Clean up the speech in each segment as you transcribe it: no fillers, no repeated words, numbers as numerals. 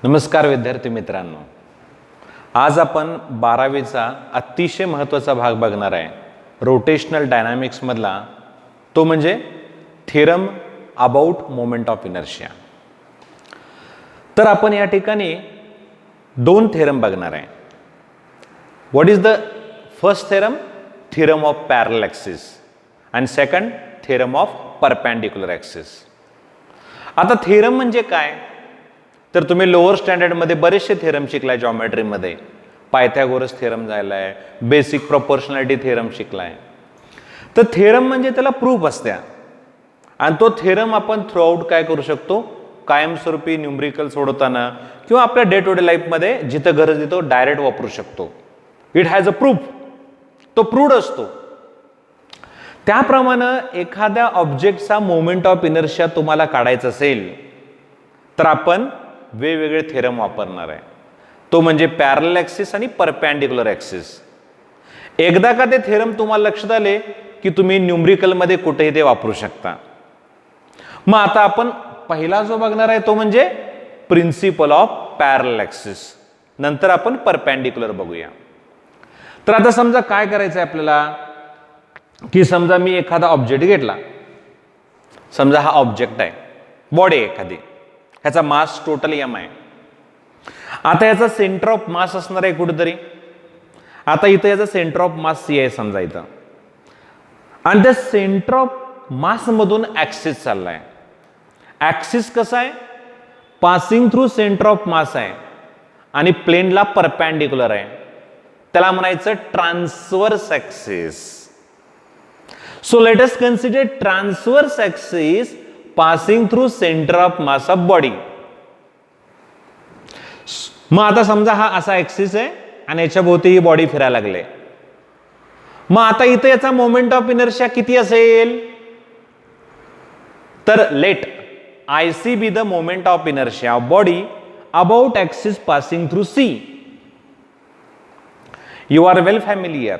नमस्कार विद्यार्थी मित्रांनो, आज आपण 12वीचा अतिशय महत्त्वाचा भाग बघणार आहे. रोटेशनल डायनामिक्स मधला तो म्हणजे theorem about moment of inertia. तर आपण या ठिकाणी दोन थेरम बघणार आहे. What is the first theorem? Theorem of parallel axis आणि second theorem of perpendicular axis. आता थेरम म्हणजे काय? तर तुम्ही लोअर स्टँडर्डमध्ये बरेचसे थेरम शिकलाय. जॉमेट्रीमध्ये पायथागोरस थेरम झालाय, बेसिक प्रपोर्शनॅलिटी थेरम शिकलाय. तर थेरम म्हणजे त्याला प्रूफ असत्या आणि तो थेरम आपण थ्रूआउट काय करू शकतो, कायमस्वरूपी न्यूमरिकल सोडवताना किंवा आपल्या डे टू डे लाईफमध्ये जिथं गरज येतो डायरेक्ट वापरू शकतो. इट हॅज अ प्रूफ, तो प्रूव्ड असतो. त्याप्रमाणे एखाद्या ऑब्जेक्टचा मोमेंट ऑफ इनर्शिया तुम्हाला काढायचा असेल तर आपण वेगवेगळे थेरम वापरणार आहे. तो म्हणजे पॅरलल ॲक्सिस आणि परपेंडिक्युलर ॲक्सिस. एकदा का ते थेरम तुम्हाला लक्षात आले की तुम्ही न्यूमरिकलमध्ये कुठेही ते वापरू शकता. मग आता आपण पहिला जो बघणार आहे तो म्हणजे प्रिन्सिपल ऑफ पॅरलल ॲक्सिस. नंतर आपण परपेंडिक्युलर बघूया. तर आता समजा काय करायचं आहे आपल्याला की समजा मी एखादा ऑब्जेक्ट घेतला. समजा हा ऑब्जेक्ट आहे, बॉडी आहे एखादी, ह्याचा मास टोटल एम आहे. आता याचा सेंटर ऑफ मास असणार आहे कुठेतरी. आता इथं याचा सेंटर ऑफ मास सी आहे समजा इथं, आणि त्या सेंटर ऑफ मास मधून ऍक्सिस चाललाय. ऍक्सिस कसा आहे? Passing through centre of mass आहे आणि प्लेनला परपेंडिक्युलर आहे. त्याला म्हणायचं transverse axis. So let us consider transverse axis passing through centre of mass of body. मग आता समजा हा असा ऍक्सिस आहे आणि याच्या भोवती ही बॉडी फिरायला लागले. मग आता इथे याचा मोमेंट ऑफ इनर्शिया किती असेल? तर let I see be the moment of inertia of body about axis passing through C. You are well familiar.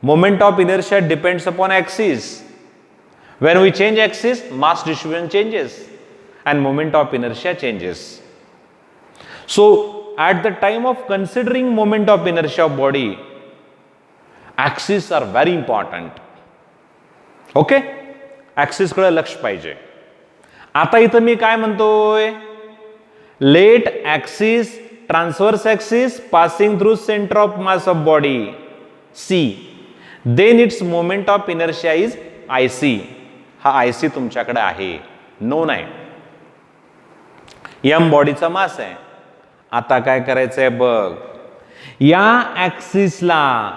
Moment of inertia depends upon axis. When we change axis, mass distribution changes and moment of inertia changes. So, at the time of considering moment of inertia of body, axes are very important. Okay? Axis कडे लक्ष पाहिजे. आता इथं मी काय म्हणतोय? Let axis, transverse axis passing through center of mass of body C. Then its moment of inertia is IC. हा IC तुमच्याकडे आहे, नोन आहे. एम बॉडीचा मास आहे. आता काय करायचंय बघ, या ऍक्सिसला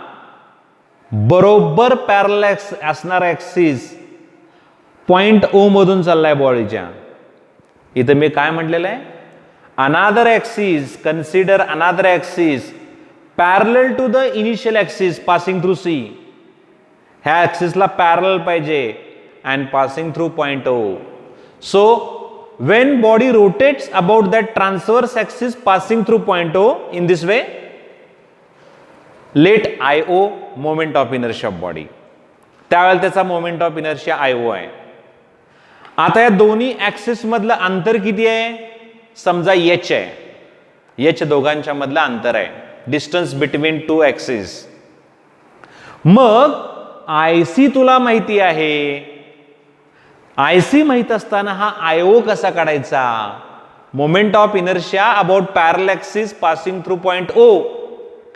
बरोबर पॅरलल असणार ऍक्सिस पॉइंट ओ मधून चाललाय बॉडीच्या. इथं मी काय म्हटलेलं आहे? Another axis, consider another axis parallel to the initial axis passing through C. ह्या ऍक्सिसला पॅरलल पाहिजे and passing through point O. So when body rotates about that transverse axis passing through point O in this way, let IO moment of inertia of body. त्यावेळेला त्याचा moment of inertia IO आहे. आता या दोन्ही axis मधलं अंतर किती आहे? समजा h आहे. h दोघांच्या मधलं अंतर आहे, डिस्टन्स बिटवीन टू ऍक्सिस. मग IC तुला माहिती आहे. आयसी माहित असताना हा आयओ कसा काढायचा? Moment of inertia about parallel axis passing through point O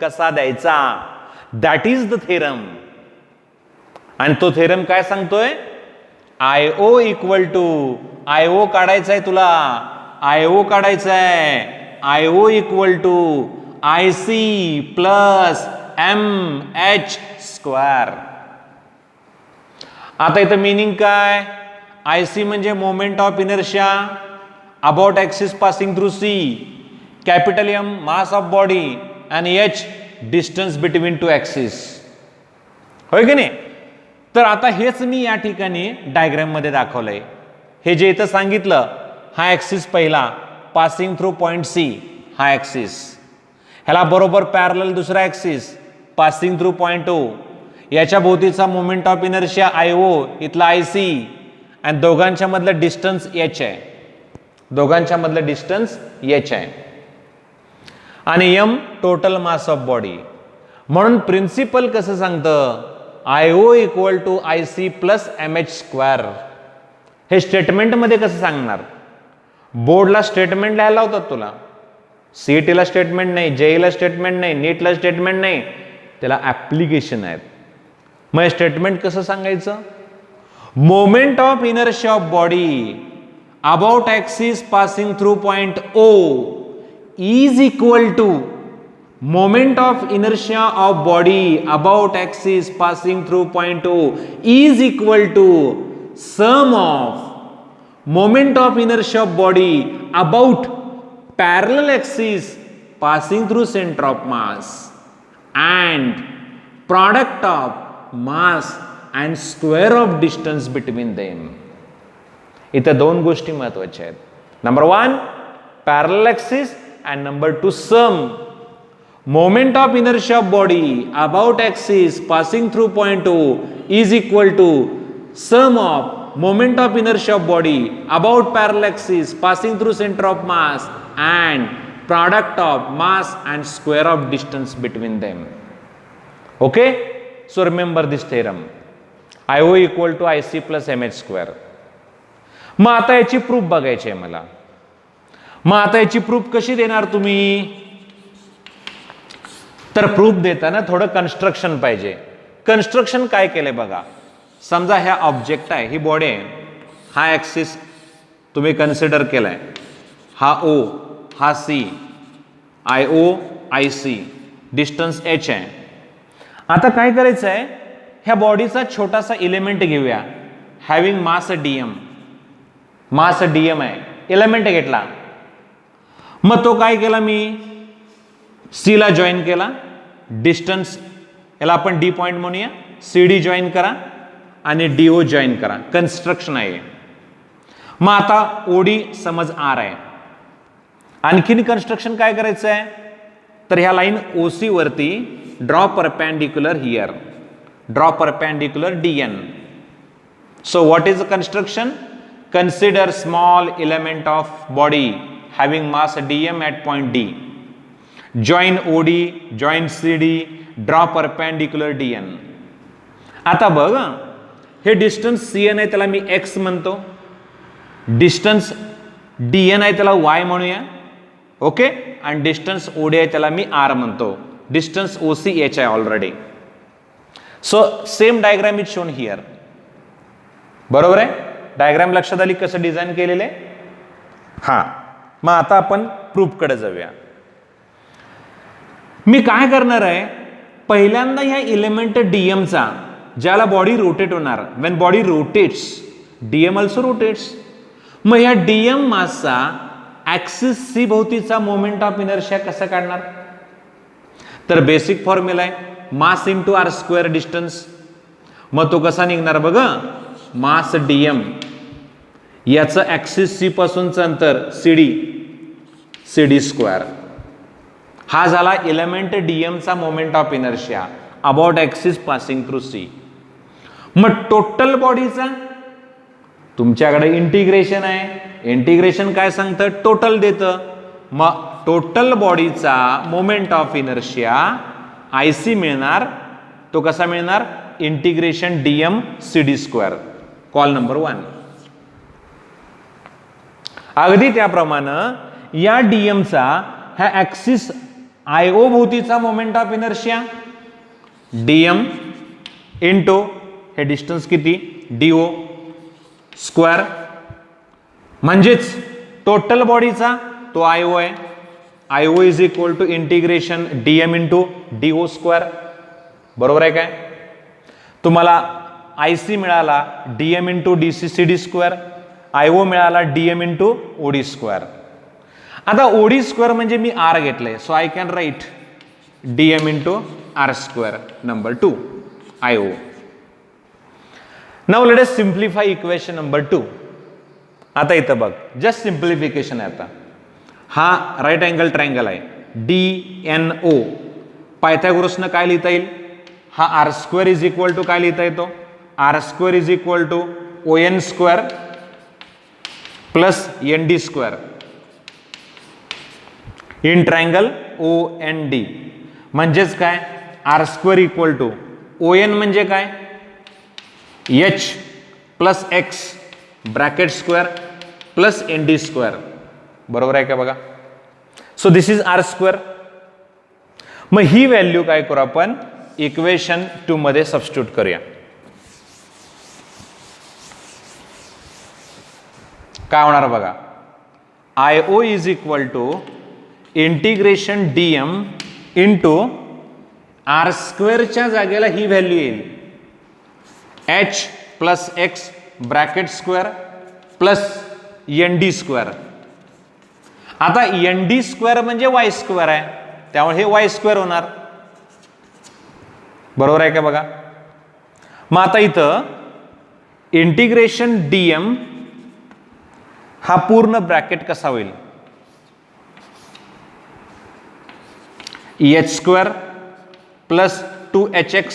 कसा द्यायचा? That is the theorem. आणि तो थेरम काय सांगतोय? आयओ इक्वल टू, आयओ काढायचा आहे तुला, आयओ काढायचा आहे, IO equal to I C plus M H square. आता इथं मिनिंग काय? आयसी म्हणजे moment of inertia about axis passing through C, capital M mass of body आणि H distance between two axis. होय की नाही? तर आता हेच मी या ठिकाणी डायग्राम मध्ये दाखवलंय. हे जे इथं सांगितलं, हा ऍक्सिस पहिला पासिंग थ्रू पॉइंट सी, हा ऍक्सिस, ह्याला बरोबर पॅरलल दुसरा axis passing through point O, याच्या भोवतीचा मोमेंट ऑफ इनर्शिया आयओ, इथला आयसी, आणि दोघांच्या मधलं डिस्टन्स एच आहे. दोघांच्या मधलं डिस्टन्स एच आहे. आणि m total mass of body. म्हणून प्रिन्सिपल कसं सांगतं, IO equal to IC plus mh². हे स्टेटमेंटमध्ये कसं सांगणार? बोर्डला स्टेटमेंट लिहायला होतात तुला, सीईटीला स्टेटमेंट नाही, जेईला स्टेटमेंट नाही, नीटला स्टेटमेंट नाही, त्याला ऍप्लिकेशन आहेत. मग हे स्टेटमेंट कसं सांगायचं? Moment of inertia of body about axis passing through point O is equal to moment of inertia of body about axis passing through point O is equal to sum of moment of inertia of body about parallel axis passing through center of mass and product of mass and square of distance between them. इथे दोन गोष्टी महत्वाच्या आहेत. Number 1 parallel axis and number 2 sum. Moment of inertia of body about axis passing through point O is equal to sum of moment of inertia of body about parallel axis passing through center of mass and product of mass and square of distance between them. Okay? So remember this theorem. IO equal to IC plus mh². मग आता याची proof बघायची आहे मला. मग आता याची proof कशी देणार तुम्ही? तर प्रूफ देताना थोडं कन्स्ट्रक्शन पाहिजे. कन्स्ट्रक्शन काय केलंय बघा. समजा ह्या ऑब्जेक्ट आहे, ही बॉडी आहे, हा ऍक्सिस तुम्ही कन्सिडर केलाय, हा O, हा C, IO IC, distance h आहे. आता काय करायचं आहे, ह्या बॉडीचा छोटासा इलेमेंट घेऊया, हॅव्हिंग मास dm. मास dm आहे, एलिमेंट घेतला. मग तो काय केला मी, C ला जॉईन केला, डिस्टन्स याला आपण D पॉइंट म्हणूया, CD जॉईन करा आणि DO जॉईन करा. कन्स्ट्रक्शन आहे. मग आता OD समज R आहे. आणखीन कन्स्ट्रक्शन काय करायचं आहे, तर ह्या लाईन OC वरती draw perpendicular here, draw perpendicular DN. So what is the construction? Consider small element of body having mass dm at point D. Join OD, join CD, draw perpendicular DN. आता बघ, हे distance CN आहे, त्याला मी x म्हणतो. Distance DN आहे, त्याला y म्हणूया. Okay. आणि डिस्टन्स OD आहे, त्याला मी r म्हणतो. डिस्टन्स OC h आहे already. So same diagram is shown here. बरोबर आहे? डायग्राम लक्षात आली कसं डिझाईन केलेलं आहे? हा. मग आता आपण प्रूफ कडे जाऊया. मी काय करणार आहे, पहिल्यांदा ह्या इलेमेंट dm चा, ज्याला बॉडी रोटेट होणार, when body rotates dm also rotates. मग ह्या dm मासचा ऍक्सिस C भोवतीचा मोमेंट ऑफ इनर्शिया कसा काढणार? तर बेसिक फॉर्म्युला आहे, मास इंटू r² डिस्टन्स. मग तो कसा निघणार बघा, मास dm, याचं ऍक्सिस C पासूनचं अंतर CD². हा झाला एलिमेंट dm चा moment of inertia about axis passing through C. मग टोटल बॉडीचा, तुमच्याकडे इंटिग्रेशन आहे, इंटिग्रेशन काय सांगतं, टोटल देतं. मग टोटल बॉडीचा मोमेंट ऑफ इनर्शिया IC मिळणार. तो कसा मिळणार? Integration dm CD². Call number 1. अगदी त्याप्रमाणे या dm चा ह्या ऍक्सिस IO भोवतीचा moment of inertia dm into हे डिस्टन्स किती DO², म्हणजेच टोटल बॉडीचा तो IO आहे. IO is equal to integration dm into DO². बरोबर आहे काय? तुम्हाला IC मिळाला dm इंटू CD², IO मिळाला dm इंटू OD². आता OD² म्हणजे मी R घेतलंय, so I can write dm into R². Number 2 IO. Now let us simplify equation number 2. आता इथं बघ, जस्ट सिंप्लिफिकेशन आहे. आता हा राईट अँगल ट्रायंगल आहे, DNO. पायथागोरसनं काय लिहिता येईल? हा R² इज इक्वल टू काय लिहिता येतो? R² is equal to ON² plus ND² in triangle OND म्हणजेच काय, R square equal to ON म्हणजे काय, H plus x bracket square plus ND square. बरोबर आहे का बघा. So this is R square. मग ही व्हॅल्यू काय करू आपण, इक्वेशन 2 मध्ये सबस्टिट्यूट करूया. काय होणार बघा, IO is equal to integration DM into r स्क्वेअरच्या जागेला ही व्हॅल्यू येईल, H plus x bracket square plus ND square. आता ND स्क्वेअर म्हणजे वाय स्क्वेअर आहे, त्यामुळे हे वाय स्क्वेअर होणार. बरोबर आहे का बघा. मग आता इथं इंटिग्रेशन DM हा पूर्ण ब्रॅकेट कसा होईल, H square plus 2HX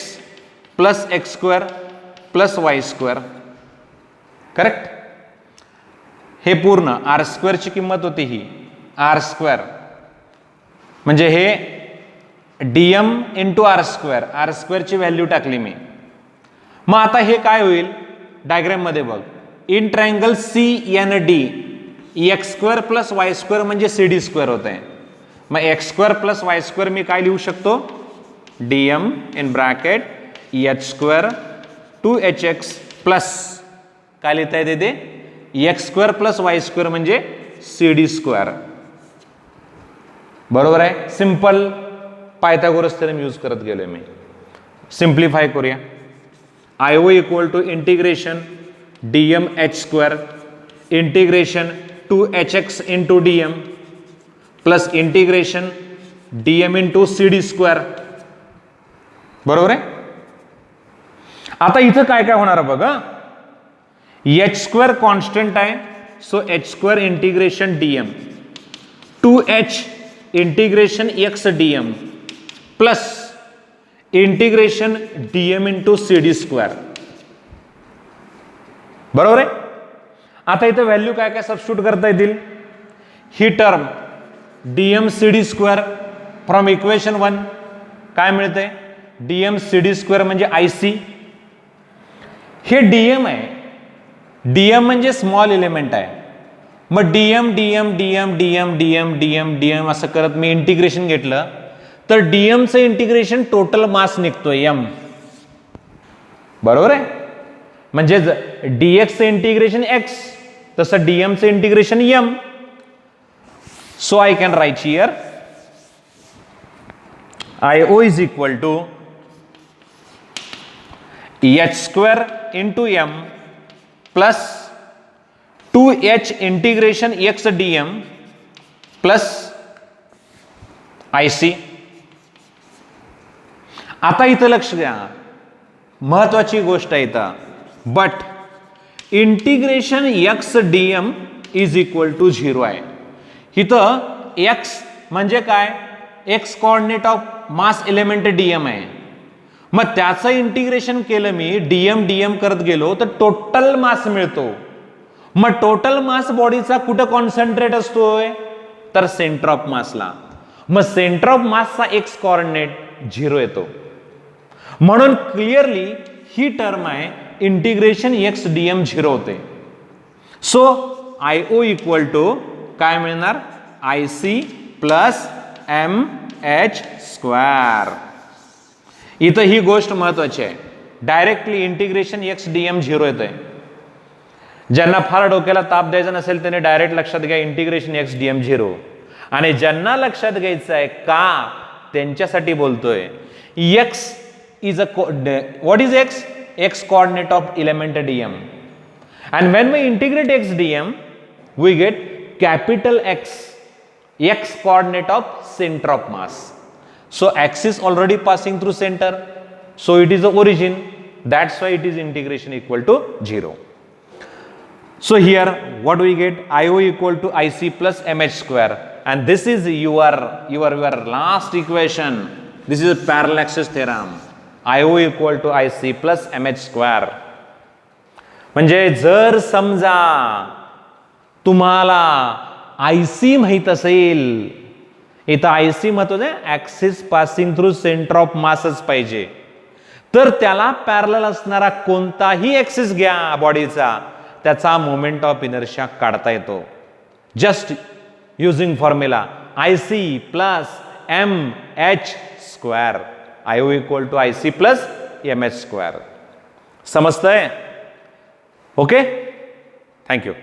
plus x square plus y square. Correct. हे पूर्ण आर स्क्वेअरची किंमत होती ही आर स्क्वेअर, म्हणजे हे DM इंटू आर स्क्वेअरची व्हॅल्यू टाकली मी. मग आता हे काय होईल, डायग्राम मध्ये बघ, in triangle CND x square plus y square म्हणजे CD स्क्वेअर होत आहे. मग x square plus y square मी काय लिहू शकतो, DM in bracket H square 2HX plus काय लिहिता येते ते, x square plus y square म्हणजे CD स्क्वेअर. बरोबर आहे. सिंपल पायथागोरस थेरम यूज करत गेलोय मी. सिंप्लिफाय करूया. IO equal to integration DM H square integration 2HX into DM plus integration DM into CD square. बरोबर आहे. आता इथं काय काय होणार बघा, H स्क्वेअर कॉन्स्टंट आहे, so H square integration DM 2H integration X DM plus integration DM into CD square. बरोबर आहे. आता इथं व्हॅल्यू काय काय सबस्टिट्यूट करता येतील, ही term DM CD square from equation 1 काय मिळते, DM CD स्क्वेअर म्हणजे IC. हे DM आहे, DM म्हणजे स्मॉल एलिमेंट आहे. मग DM DM DM DM DM DM DM असं करत मी इंटिग्रेशन घेतलं तर DM चं इंटिग्रेशन टोटल मास निघतोय M. बरोबर आहे. म्हणजे dx चं इंटिग्रेशन x, तसं DM चं integration M. So I can write here IO is equal to H square into M plus 2H integration X DM plus IC. आता इथं लक्ष द्या, महत्वाची गोष्ट आहे इथं, but integration X DM is equal to 0 आहे. इथं X म्हणजे काय, X coordinate of mass element DM आहे. मग त्याचं इंटिग्रेशन केलं मी, DM DM करत गेलो तर टोटल मास मिळतो. मग टोटल मास बॉडीचा कुठं कॉन्सन्ट्रेट असतोय, तर सेंटर ऑफ मासला. मग सेंटर ऑफ मासचा एक्स कोऑर्डिनेट 0 येतो. म्हणून क्लिअरली ही टर्म आहे इंटिग्रेशन X DM 0 होते. सो IO इक्वल टू काय मिळणार, IC प्लस MH स्क्वेअर. इथं ही गोष्ट महत्वाची आहे, डायरेक्टली इंटिग्रेशन X DM 0 येत आहे. ज्यांना फार डोक्याला ताप द्यायचा नसेल त्यांनी डायरेक्ट लक्षात घ्या इंटिग्रेशन X DM 0. आणि ज्यांना लक्षात घ्यायचं आहे का त्यांच्यासाठी बोलतोय, X is a what is X, X coordinate of element DM, and when we integrate X DM we get capital X, X coordinate of center of mass. So X is already passing through center, so it is the origin, that's why it is integration equal to 0. So here what we get, IO equal to IC plus MH square, and this is your last equation. This is a parallaxis theorem. IO equal to IC plus MH square. म्हणजे जर समजा तुम्हाला IC माहित असेल, इथं IC महत्वाचं आहे, axis passing through centre of मासच पाहिजे. तर त्याला पॅरलल असणारा कोणताही ऍक्सिस घ्या बॉडीचा, त्याचा मोमेंट ऑफ इनर्शिया काढता येतो. Just using formula IC plus M H square, IO equal to IC plus M H square. समजतंय? Okay, thank you.